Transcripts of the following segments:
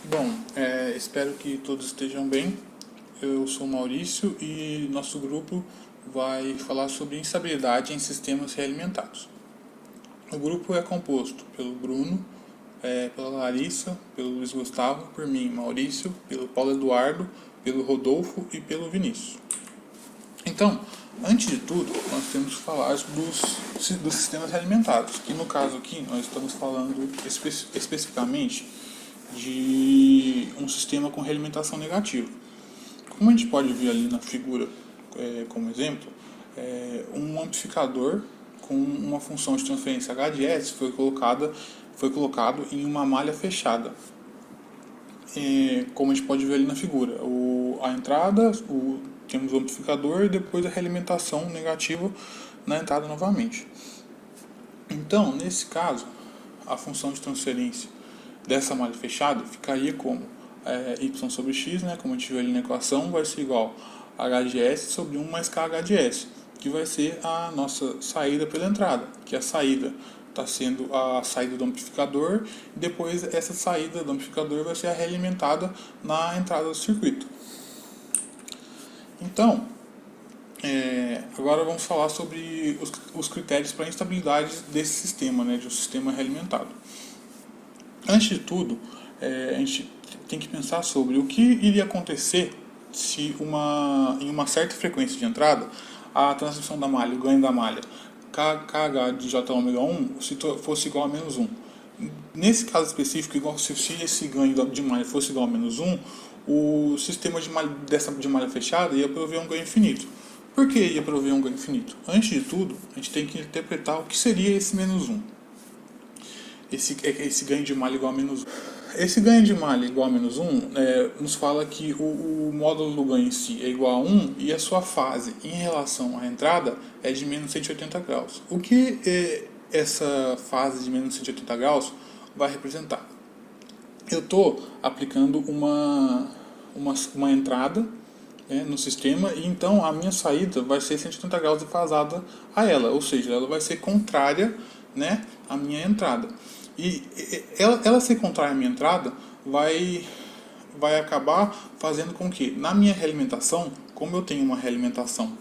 Bom, espero que todos estejam bem. Eu sou Maurício e nosso grupo vai falar sobre instabilidade em sistemas realimentados. O grupo é composto pelo Bruno, pela Larissa, pelo Luiz Gustavo, por mim, Maurício, pelo Paulo Eduardo, pelo Rodolfo e pelo Vinícius. Então, antes de tudo, nós temos que falar dos sistemas realimentados, que no caso aqui nós estamos falando especificamente de um sistema com realimentação negativa. Como a gente pode ver ali na figura como exemplo, um amplificador com uma função de transferência HDS foi colocado em uma malha fechada. Como a gente pode ver ali na figura, a entrada, temos o amplificador e depois a realimentação negativa na entrada novamente. Então, nesse caso, a função de transferência dessa malha fechada ficaria como y sobre x, né, como a gente viu ali na equação, vai ser igual a HDS sobre 1 mais KHDS, que vai ser a nossa saída pela entrada, que a saída está sendo a saída do amplificador, e depois essa saída do amplificador vai ser a realimentada na entrada do circuito. Então, agora vamos falar sobre os critérios para instabilidade desse sistema, né, de um sistema realimentado. Antes de tudo, a gente tem que pensar sobre o que iria acontecer se em uma certa frequência de entrada a transição da malha, o ganho da malha KH de J ômega 1 fosse igual a menos 1. Nesse caso específico, se esse ganho de malha fosse igual a menos 1, o sistema de malha fechada ia prover um ganho infinito. Por que ia prover um ganho infinito? Antes de tudo, a gente tem que interpretar o que seria esse menos 1. Esse ganho de malha igual a menos 1. Esse ganho de malha igual a menos 1 nos fala que o módulo do ganho em si é igual a 1 e a sua fase em relação à entrada é de menos 180 graus. O que essa fase de menos 180 graus vai representar? Eu estou aplicando uma entrada no sistema e então a minha saída vai ser 180 graus defasada a ela, ou seja, ela vai ser contrária, né, à minha entrada. E ela ser contrária à minha entrada vai acabar fazendo com que, na minha realimentação, como eu tenho uma realimentação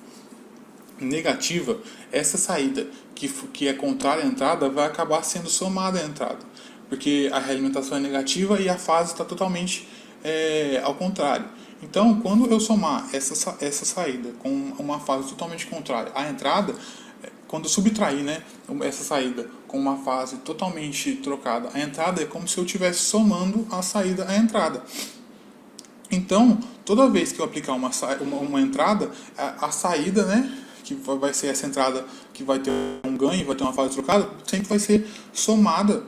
negativa, essa saída que é contrária à entrada vai acabar sendo somada à entrada. Porque a realimentação é negativa e a fase está totalmente ao contrário. Então, quando eu somar essa saída com uma fase totalmente contrária à entrada, quando eu subtrair, né, essa saída com uma fase totalmente trocada à entrada, é como se eu estivesse somando a saída à entrada. Então, toda vez que eu aplicar uma entrada, a saída, né, que vai ser essa entrada que vai ter um ganho, vai ter uma fase trocada, sempre vai ser somada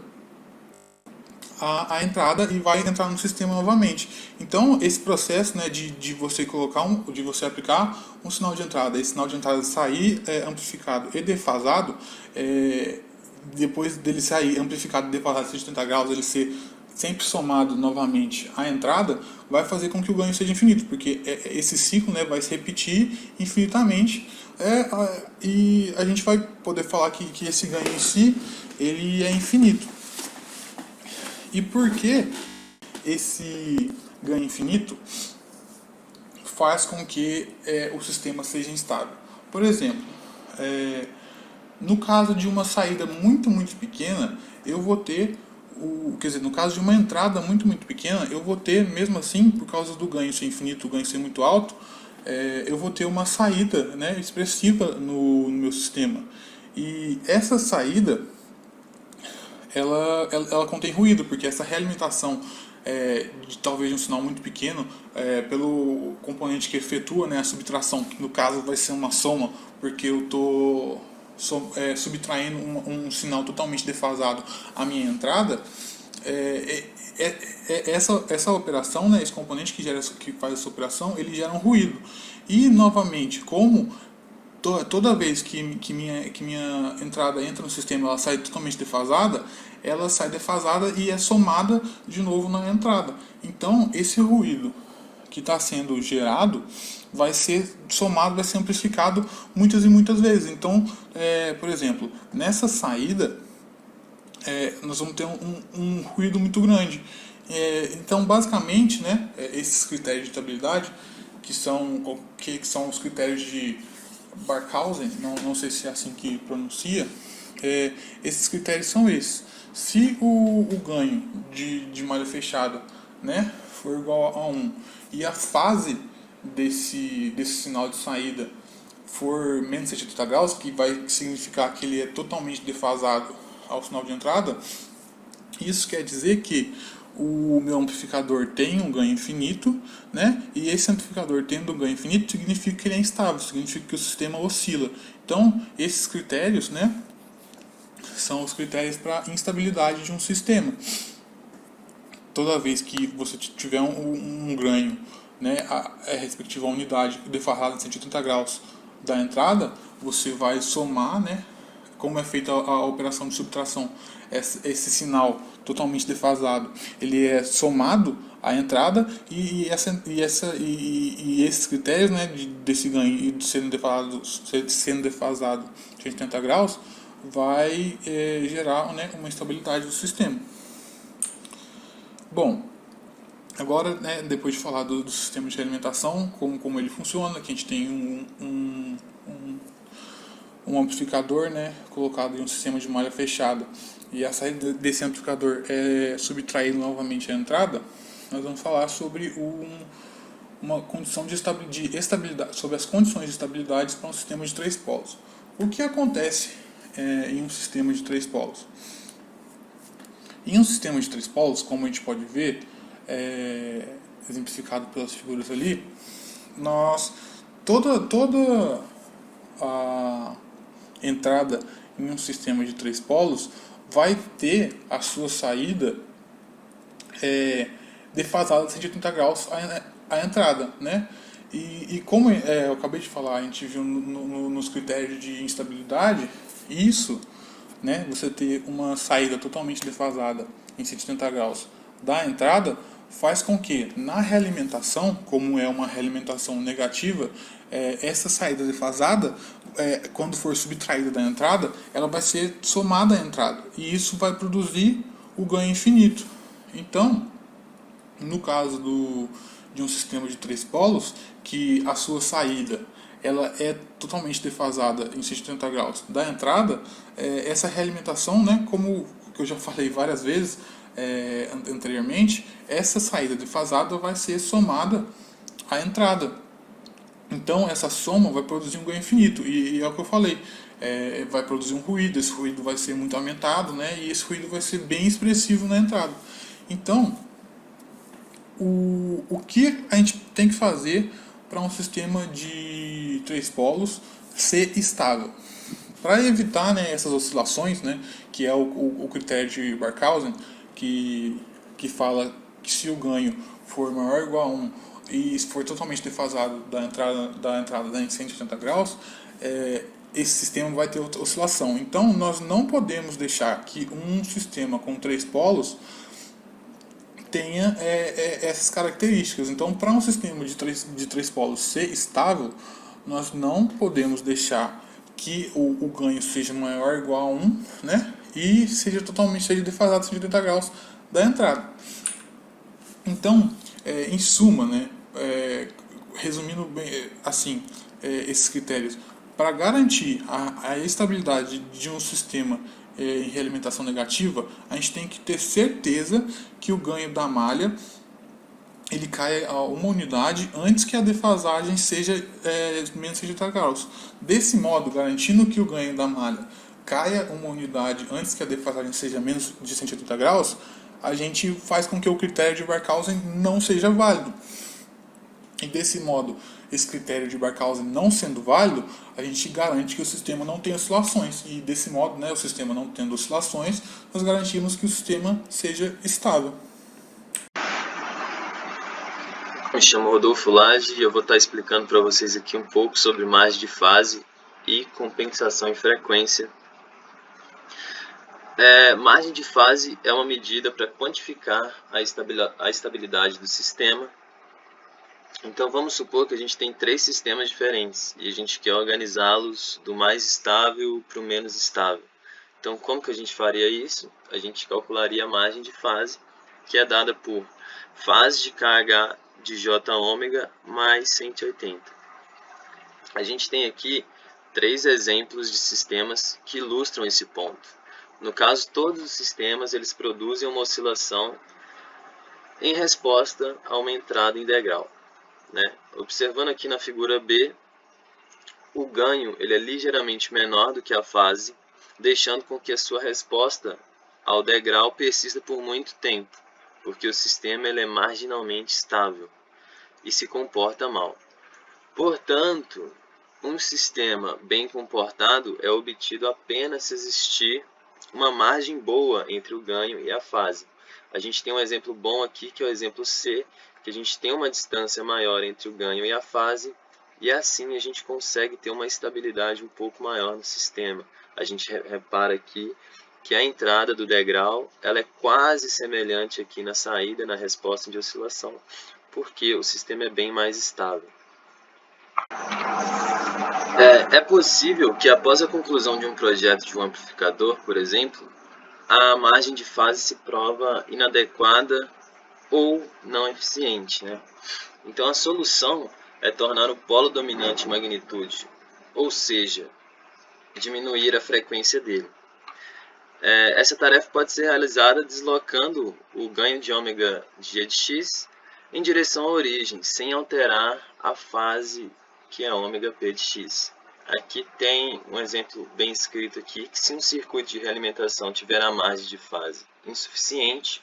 a entrada e vai entrar no sistema novamente. Então, esse processo, né, de você de você aplicar um sinal de entrada, esse sinal de entrada sair amplificado e defasado, depois dele sair amplificado e defasado a 180 graus, ele ser sempre somado novamente à entrada, vai fazer com que o ganho seja infinito, porque esse ciclo, né, vai se repetir infinitamente, e a gente vai poder falar que esse ganho em si ele é infinito. E por que esse ganho infinito faz com que o sistema seja instável? Por exemplo, no caso de uma saída muito, muito pequena, eu vou ter, no caso de uma entrada muito, muito pequena, eu vou ter, mesmo assim, por causa do ganho ser infinito, o ganho ser muito alto, eu vou ter uma saída, né, expressiva no meu sistema. E essa saída ela contém ruído, porque essa realimentação de talvez um sinal muito pequeno, pelo componente que efetua, né, a subtração, que no caso vai ser uma soma, porque eu estou subtraindo um sinal totalmente defasado à minha entrada, essa operação, né, esse componente que faz essa operação, ele gera um ruído. E, novamente, como toda vez que minha entrada entra no sistema, ela sai totalmente defasada, ela sai defasada e é somada de novo na entrada. Então, esse ruído que está sendo gerado vai ser somado, vai ser amplificado muitas e muitas vezes. Então, por exemplo, nessa saída, nós vamos ter um ruído muito grande. Então, basicamente, né, esses critérios de estabilidade, que são os critérios de Barkhausen, não sei se é assim que pronuncia, esses critérios são esses. Se o ganho de malha fechada, né, for igual a 1 e a fase desse sinal de saída for menos 180 graus, que vai significar que ele é totalmente defasado ao sinal de entrada, isso quer dizer que o meu amplificador tem um ganho infinito, né? E esse amplificador tendo um ganho infinito significa que ele é instável, significa que o sistema oscila. Então, esses critérios, né, são os critérios para instabilidade de um sistema. Toda vez que você tiver um ganho, né, respectiva unidade defasada de 180 graus da entrada, você vai somar, né, como é feita a operação de subtração, esse sinal totalmente defasado, ele é somado à entrada e esses critérios, né, desse ganho sendo defasado de 80 graus, vai gerar, né, uma instabilidade do sistema. Bom, agora, né, depois de falar do sistema de alimentação, como ele funciona, que a gente tem um amplificador, né, colocado em um sistema de malha fechada, e a saída desse amplificador é subtraído novamente à entrada, nós vamos falar sobre uma condição de estabilidade, sobre as condições de estabilidade para um sistema de três polos. O que acontece em um sistema de três polos? Em um sistema de três polos, como a gente pode ver, exemplificado pelas figuras ali, toda a entrada em um sistema de três polos vai ter a sua saída defasada de 180 graus a entrada, né? E como eu acabei de falar, a gente viu nos critérios de instabilidade, isso, né, você ter uma saída totalmente defasada em 180 graus da entrada, faz com que na realimentação, como é uma realimentação negativa, essa saída defasada, quando for subtraída da entrada, ela vai ser somada à entrada, e isso vai produzir o ganho infinito. Então, no caso de um sistema de três polos, que a sua saída ela é totalmente defasada em 180 graus da entrada, essa realimentação, né, como eu já falei várias vezes anteriormente, essa saída defasada vai ser somada à entrada. Então essa soma vai produzir um ganho infinito, e é o que eu falei, vai produzir um ruído, esse ruído vai ser muito aumentado, né, e esse ruído vai ser bem expressivo na entrada. Então, o que a gente tem que fazer para um sistema de três polos ser estável? Para evitar, né, essas oscilações, né, que é o critério de Barkhausen, que fala que se o ganho for maior ou igual a 1 e for totalmente defasado da entrada em 180 graus, esse sistema vai ter oscilação. Então, nós não podemos deixar que um sistema com três polos tenha essas características. Então, para um sistema de três polos ser estável, nós não podemos deixar que o ganho seja maior ou igual a 1, né? E seja defasado a 180 graus da entrada. Então, em suma, né, resumindo bem assim, esses critérios, para garantir a estabilidade de um sistema em realimentação negativa, a gente tem que ter certeza que o ganho da malha ele caia a uma unidade antes que a defasagem seja menos de 80 graus. Desse modo, garantindo que o ganho da malha caia uma unidade antes que a defasagem seja menos de 180 graus, a gente faz com que o critério de Barkhausen não seja válido. E desse modo, esse critério de Barkhausen não sendo válido, a gente garante que o sistema não tem oscilações. E desse modo, né, o sistema não tendo oscilações, nós garantimos que o sistema seja estável. Me chamo Rodolfo Lage e eu vou estar explicando para vocês aqui um pouco sobre margem de fase e compensação em frequência. Margem de fase é uma medida para quantificar a estabilidade do sistema. Então vamos supor que a gente tem três sistemas diferentes e a gente quer organizá-los do mais estável para o menos estável. Então como que a gente faria isso? A gente calcularia a margem de fase que é dada por fase de KH de J ômega mais 180. A gente tem aqui 3 exemplos de sistemas que ilustram esse ponto. No caso, todos os sistemas eles produzem uma oscilação em resposta a uma entrada em degrau, né? Observando aqui na figura B, o ganho ele é ligeiramente menor do que a fase, deixando com que a sua resposta ao degrau persista por muito tempo, porque o sistema ele é marginalmente estável e se comporta mal. Portanto, um sistema bem comportado é obtido apenas se existir uma margem boa entre o ganho e a fase. A gente tem um exemplo bom aqui, que é o exemplo C, que a gente tem uma distância maior entre o ganho e a fase, e assim a gente consegue ter uma estabilidade um pouco maior no sistema. A gente repara aqui que a entrada do degrau ela é quase semelhante aqui na saída, na resposta de oscilação, porque o sistema é bem mais estável. É possível que após a conclusão de um projeto de um amplificador, por exemplo, a margem de fase se prova inadequada ou não eficiente, né? Então a solução é tornar o polo dominante magnitude, ou seja, diminuir a frequência dele. Essa tarefa pode ser realizada deslocando o ganho de ômega G de x em direção à origem, sem alterar a fase que é ômega P de x. Aqui tem um exemplo bem escrito aqui, que se um circuito de realimentação tiver a margem de fase insuficiente,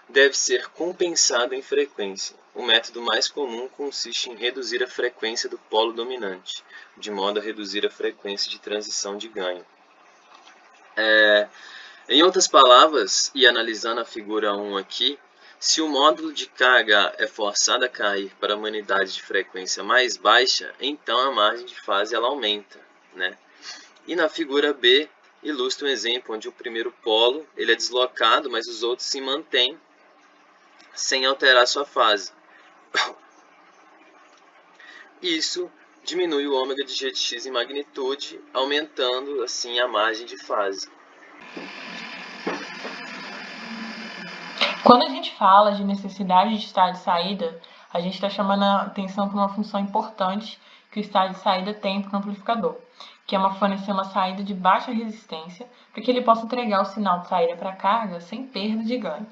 deve ser compensado em frequência. O método mais comum consiste em reduzir a frequência do polo dominante, de modo a reduzir a frequência de transição de ganho. Em outras palavras, e analisando a figura 1 aqui, se o módulo de KH é forçado a cair para uma unidade de frequência mais baixa, então a margem de fase ela aumenta, né? E na figura B, ilustra um exemplo onde o primeiro polo ele é deslocado, mas os outros se mantêm sem alterar sua fase. Isso diminui o ômega de G de x em magnitude, aumentando assim a margem de fase. Quando a gente fala de necessidade de estado de saída, a gente está chamando a atenção para uma função importante que o estado de saída tem para o amplificador, que é fornecer uma saída de baixa resistência para que ele possa entregar o sinal de saída para a carga sem perda de ganho,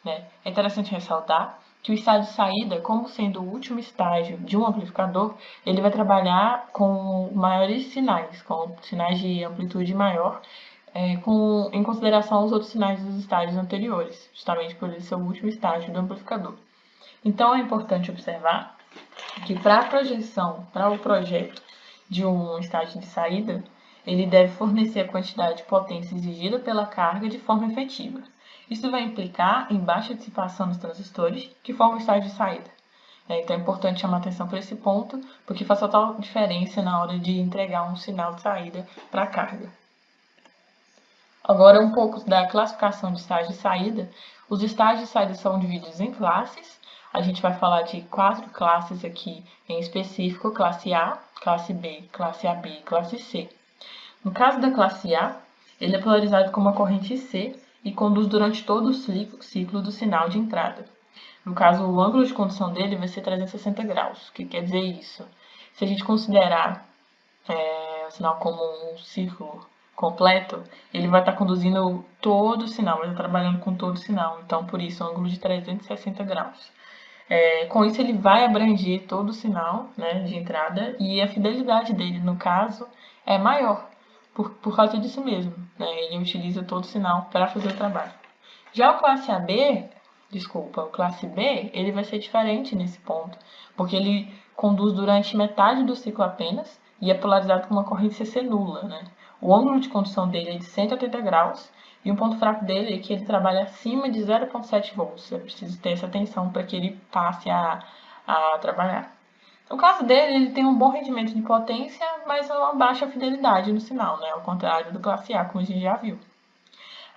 né? É interessante ressaltar que o estado de saída, como sendo o último estágio de um amplificador, ele vai trabalhar com maiores sinais, com sinais de amplitude maior, em consideração os outros sinais dos estágios anteriores, justamente por ele ser o último estágio do amplificador. Então, é importante observar que para a projeção, para o projeto de um estágio de saída, ele deve fornecer a quantidade de potência exigida pela carga de forma efetiva. Isso vai implicar em baixa dissipação dos transistores, que formam o estágio de saída. Então é importante chamar atenção para esse ponto, porque faz total diferença na hora de entregar um sinal de saída para a carga. Agora, um pouco da classificação de estágio de saída. Os estágios de saída são divididos em classes. A gente vai falar de 4 classes aqui em específico: classe A, classe B, classe AB e classe C. No caso da classe A, ele é polarizado com uma corrente C e conduz durante todo o ciclo do sinal de entrada. No caso, o ângulo de condução dele vai ser 360 graus. O que quer dizer isso? Se a gente considerar o sinal como um círculo completo, ele vai estar conduzindo todo o sinal, vai estar trabalhando com todo o sinal. Então, por isso, ângulo de 360 graus. Com isso, ele vai abranger todo o sinal, né, de entrada, e a fidelidade dele, no caso, é maior, por causa disso mesmo. Né? Ele utiliza todo o sinal para fazer o trabalho. Já o classe B, ele vai ser diferente nesse ponto, porque ele conduz durante metade do ciclo apenas e é polarizado com uma corrente CC nula, né? O ângulo de condução dele é de 180 graus e o ponto fraco dele é que ele trabalha acima de 0,7 volts. É preciso ter essa atenção para que ele passe a trabalhar. No caso dele, ele tem um bom rendimento de potência, mas uma baixa fidelidade no sinal, né? Ao contrário do classe A, como a gente já viu.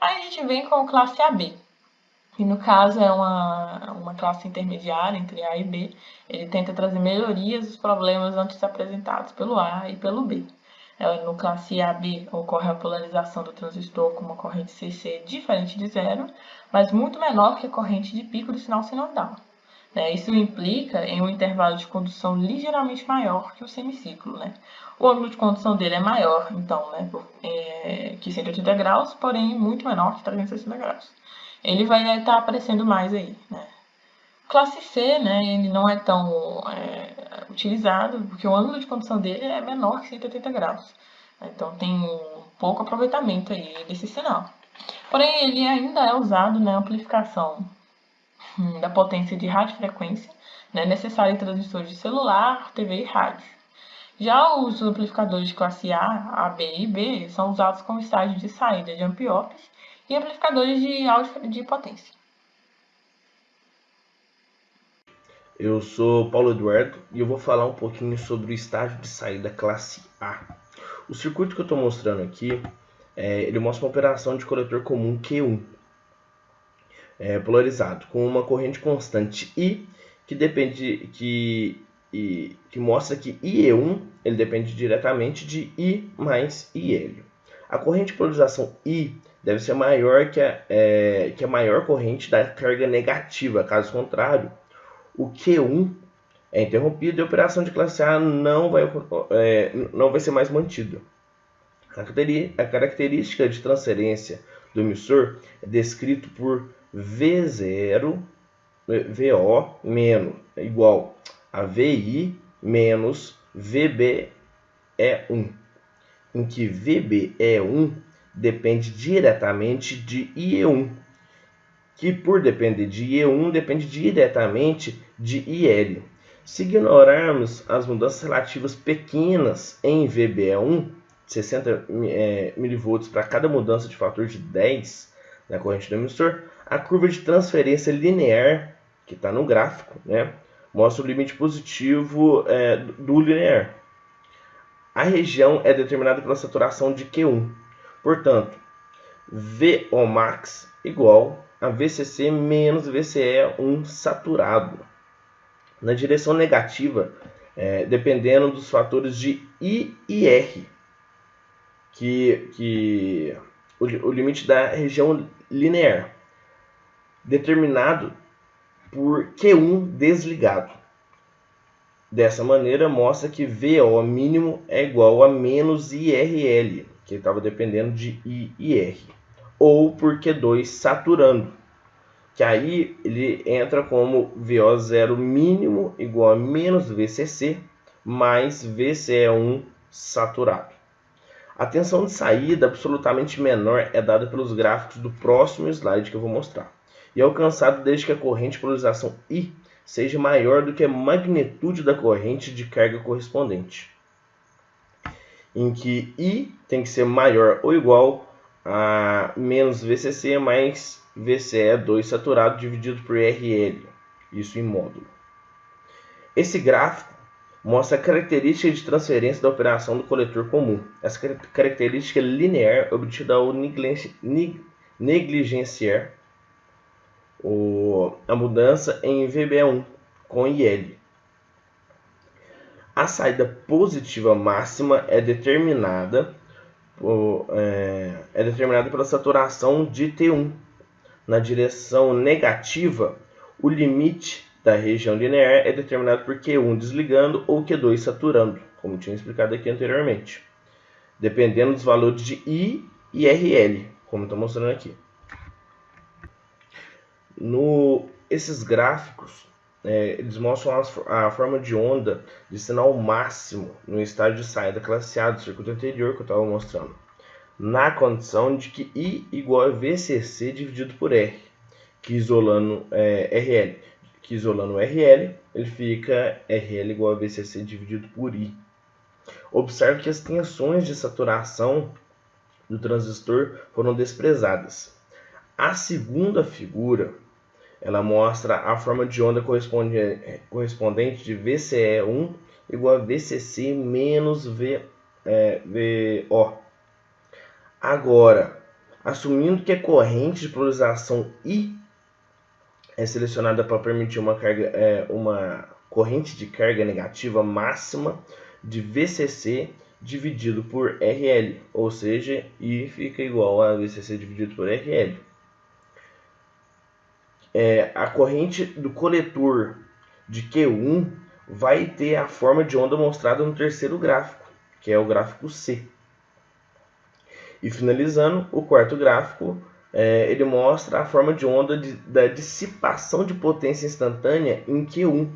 Aí a gente vem com o classe AB. E no caso é uma classe intermediária entre A e B. Ele tenta trazer melhorias dos problemas antes apresentados pelo A e pelo B. No classe AB ocorre a polarização do transistor com uma corrente CC diferente de zero, mas muito menor que a corrente de pico do sinal senoidal. Isso implica em um intervalo de condução ligeiramente maior que o semiciclo. O ângulo de condução dele é maior, então, que 180 graus, porém muito menor que 360 graus. Ele vai estar aparecendo mais aí. Classe C, ele não é tão utilizado, porque o ângulo de condução dele é menor que 180 graus. Então tem um pouco aproveitamento aí desse sinal. Porém, ele ainda é usado na amplificação da potência de radiofrequência, necessária em transmissores de celular, TV e rádio. Já os amplificadores de classe A, B e B são usados como estágio de saída de ampliopes e amplificadores de áudio de potência. Eu sou Paulo Eduardo e eu vou falar um pouquinho sobre o estágio de saída classe A. O circuito que eu estou mostrando aqui, ele mostra uma operação de coletor comum Q1, polarizado, com uma corrente constante I, que mostra que IE1 ele depende diretamente de I mais IL. A corrente de polarização I deve ser maior que a maior corrente da carga negativa, caso contrário, o Q1 é interrompido e a operação de classe A não vai ser mais mantida. A característica de transferência do emissor é descrito por VO menos igual a VI menos VBE1, em que VBE1 depende diretamente de IE1, que por depender de IE1 depende diretamente de IL. Se ignorarmos as mudanças relativas pequenas em VBE1, 60 mV para cada mudança de fator de 10 na corrente do emissor, a curva de transferência linear, que está no gráfico, mostra o limite positivo do linear. A região é determinada pela saturação de Q1. Portanto, Vomax igual a VCC menos VCE1 saturado. Na direção negativa, dependendo dos fatores de I e R, que o limite da região linear, determinado por Q1 desligado. Dessa maneira, mostra que VO mínimo é igual a menos IRL, que estava dependendo de I e R, ou por Q2 saturando, que aí ele entra como VO0 mínimo igual a menos VCC mais VCE1 saturado. A tensão de saída absolutamente menor é dada pelos gráficos do próximo slide que eu vou mostrar, e é alcançado desde que a corrente de polarização I seja maior do que a magnitude da corrente de carga correspondente, em que I tem que ser maior ou igual a menos VCC mais VCE2 saturado dividido por RL, isso em módulo. Esse gráfico mostra a característica de transferência da operação do coletor comum. Essa característica linear obtida ao negligenciar a mudança em VB1 com IL. A saída positiva máxima é determinada pela saturação de T1. Na direção negativa, o limite da região linear é determinado por Q1 desligando ou Q2 saturando, como tinha explicado aqui anteriormente, dependendo dos valores de I e RL, como estou mostrando aqui. Esses gráficos, eles mostram a forma de onda de sinal máximo no estágio de saída classe A do circuito anterior que eu estava mostrando, na condição de que I igual a VCC dividido por R, que isolando RL, ele fica RL igual a VCC dividido por I. Observe que as tensões de saturação do transistor foram desprezadas. A segunda figura, ela mostra a forma de onda correspondente de VCE1 igual a VCC menos VO. Agora, assumindo que a corrente de polarização I é selecionada para permitir uma corrente de carga negativa máxima de VCC dividido por RL, ou seja, I fica igual a VCC dividido por RL. A corrente do coletor de Q1 vai ter a forma de onda mostrada no terceiro gráfico, que é o gráfico C. E finalizando, o quarto gráfico, ele mostra a forma de onda da dissipação de potência instantânea em Q1,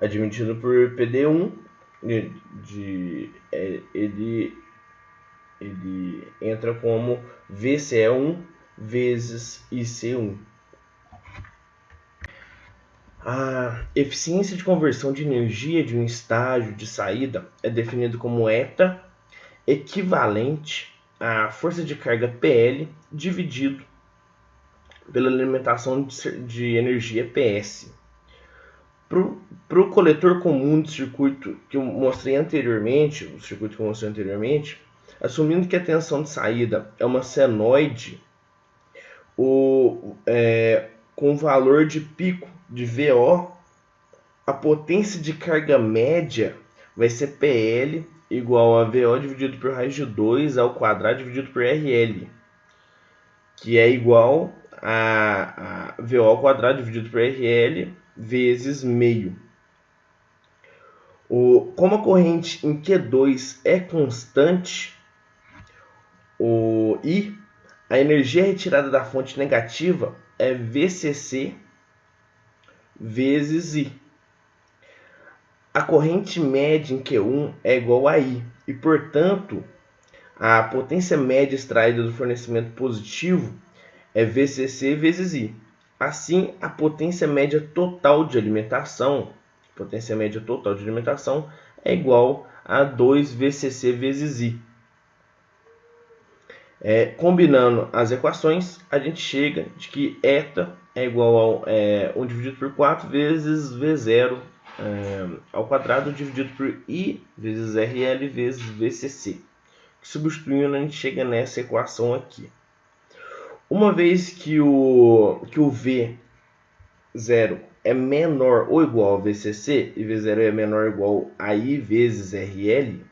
admitido por PD1. Ele entra como VCE1 vezes IC1. A eficiência de conversão de energia de um estágio de saída é definida como eta equivalente à força de carga PL dividido pela alimentação de energia PS. Para o coletor comum do circuito que eu mostrei anteriormente, assumindo que a tensão de saída é uma senoide, com valor de pico de VO, a potência de carga média vai ser PL igual a VO dividido por raiz de 2 ao quadrado dividido por RL, que é igual a VO ao quadrado dividido por RL vezes meio. Como a corrente em Q2 é constante, a energia retirada da fonte negativa é VCC vezes I. A corrente média em Q1 é igual a I, e portanto a potência média extraída do fornecimento positivo é VCC vezes I. Assim, a potência média total de alimentação é igual a 2 VCC vezes I. Combinando as equações, a gente chega de que eta é igual a 1 dividido por 4 vezes V0 ao quadrado dividido por I vezes RL vezes VCC. Substituindo, a gente chega nessa equação aqui. Uma vez que o V0 é menor ou igual ao VCC e V0 é menor ou igual a I vezes RL,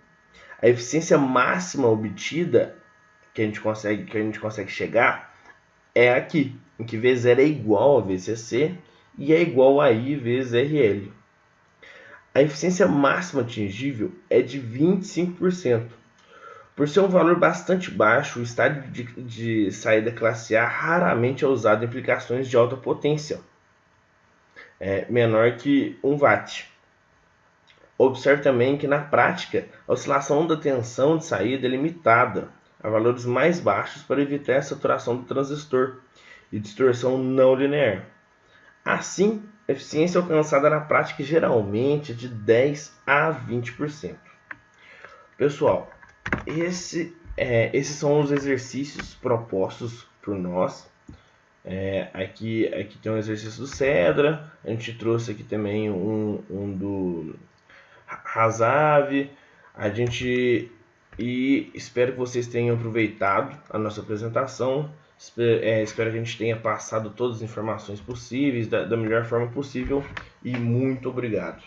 a eficiência máxima obtida que a gente consegue chegar é aqui, em que V0 é igual a VCC e é igual a I vezes RL. A eficiência máxima atingível é de 25%. Por ser um valor bastante baixo, o estádio de saída classe A raramente é usado em aplicações de alta potência, menor que 1 watt. Observe também que na prática, a oscilação da tensão de saída é limitada a valores mais baixos para evitar a saturação do transistor e distorção não linear. Assim, a eficiência alcançada na prática geralmente é de 10 a 20%. Pessoal, esses são os exercícios propostos por nós. Aqui tem um exercício do Cedra, a gente trouxe aqui também um do Hasav. E espero que vocês tenham aproveitado a nossa apresentação. Espero que a gente tenha passado todas as informações possíveis da melhor forma possível. E muito obrigado.